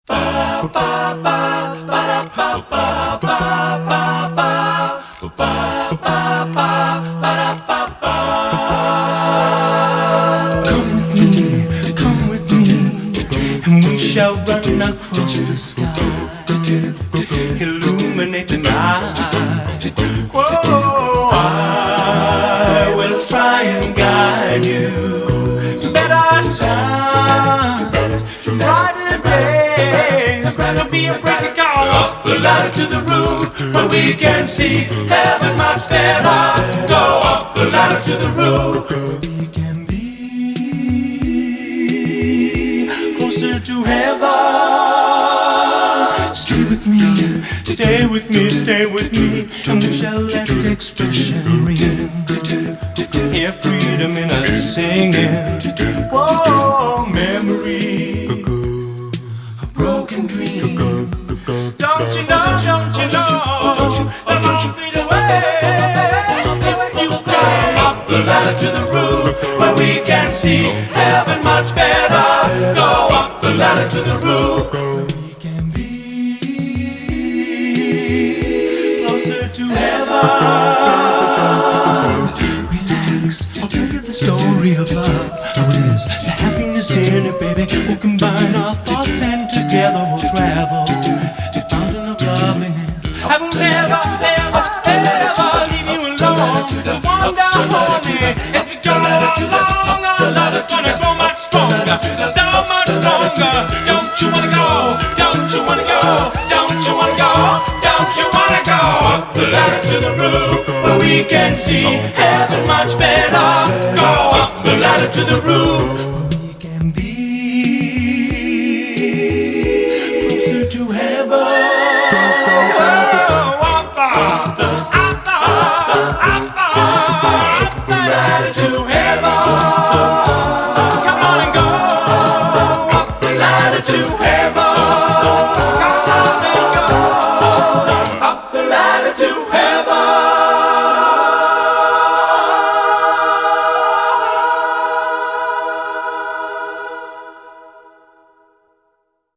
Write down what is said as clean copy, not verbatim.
Come with me, and we shall run across the sky, illuminate the night. Whoa, I will try and guide you to better times, brighter days. There'll be a break call up the ladder to the roof, where we can see heaven much better. Go up the ladder to the roof, we can be closer to heaven. Stay with me, stay with me, stay with me, and we shall let expression ring. Hear freedom in us singing. Whoa, memory, a broken dream. Don't you know, don't you know, that won't fade away. You go up the ladder to the roof, where we can see heaven much better. Go up the ladder to the roof, we can be closer to heaven. Relax, I'll tell you the story of love. What is the happiness in it, baby? We'll combine our thoughts and together we'll travel to fountain of loveliness. I will never, ever, ever leave you alone. The wonder honey, as we go along, our love is gonna grow much stronger, so much stronger. Don't you wanna go? Don't you wanna go? Don't you wanna go? Don't you wanna go up the ladder to the roof, where we can see heaven much better? Go up the ladder to the roof, where we can be closer to heaven. To heaven, come on and go up the ladder to heaven.